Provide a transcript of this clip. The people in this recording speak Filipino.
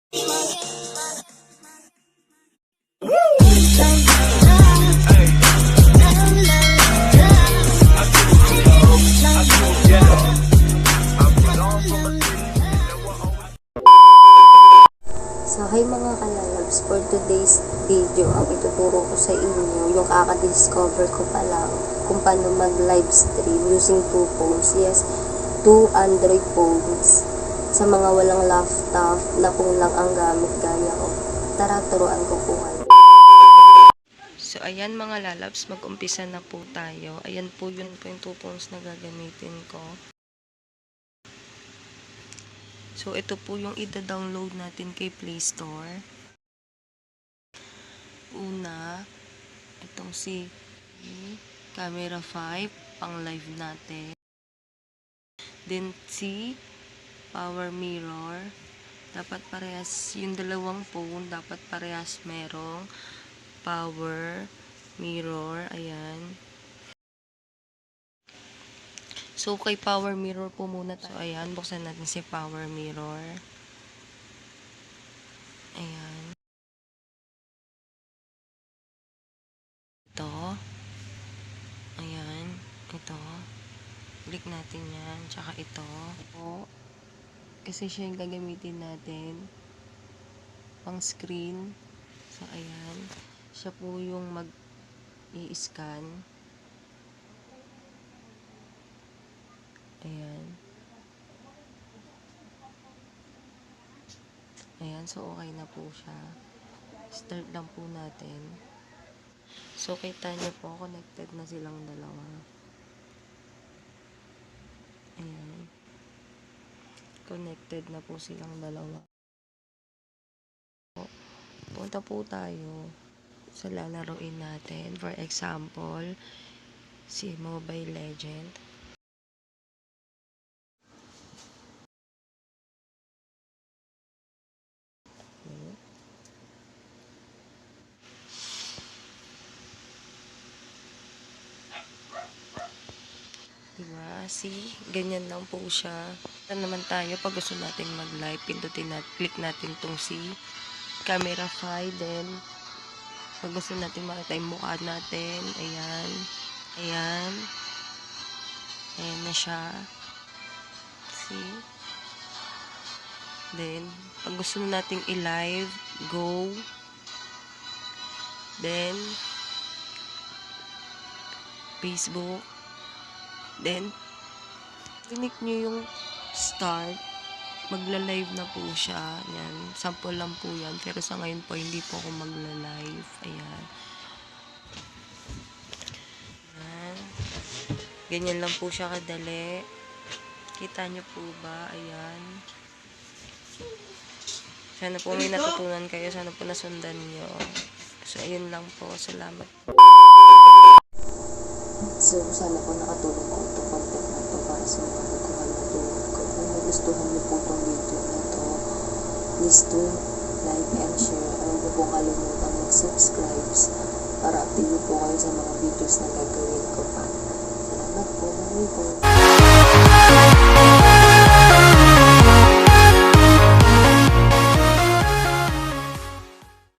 So, hi mga kalalabs, for today's video, ang ituturo ko sa inyo, yung kaka-discover ko pa lang kung paano mag-live stream using two phones. Yes, two Android phones. Sa mga walang laptop na phone lang ang gamit gaya ko. Tara, turuan ko po kayo. So, ayan mga lalabs, mag-umpisa na po tayo. Ayan po yun po yung two phones na gagamitin ko. So, ito po yung ida-download natin kay Play Store. Una, itong si Camera 5, pang live natin. Then, si Power Mirror. Dapat parehas, yung dalawang phone, dapat parehas merong Power Mirror. Ayan. So, kay Power Mirror po muna tayo. So, ayan, buksan natin si Power Mirror. Ayan. Ito. Ayan. Ito. Click natin yan. Tsaka ito. O, kasi siya yung gagamitin natin. Pang screen. So, ayan. Siya po yung mag-i-scan. Ayan. Ayan. So, okay na po siya. Start lang po natin. So, kita nyo po, connected na silang dalawa. Ayan. Connected na po silang dalawa. Punta po tayo sa lalaroin natin. For example, si Mobile Legend. Diba? See? Ganyan lang po siya. Ito naman tayo, pag gusto natin mag-live, pindutin natin, click natin tong si Camera 5, then pag gusto natin makita yung mukha natin, ayan, ayan, ayan na siya. See? Then, pag gusto natin i-live, go, then, Facebook, then, click nyo yung start, magla-live na po siya. Yan, sample lang po yan. Pero sa ngayon po, hindi po ako magla-live. Ayan. Ayan. Ganyan lang po siya kadali. Kita nyo po ba? Ayan. Sana po may natutunan kayo. Sana po nasundan nyo. So, ayun lang po. Salamat. So, sana po nakatulong ko itong content na ito para sa mga baguhan na tulad ko. Kung nagustuhan niyo po itong video na ito, please do like and share. Huwag niyo po kalimutan mag-subscribe para update niyo po kayo sa mga videos na gagawin ko pa. Salamat po. Bye po.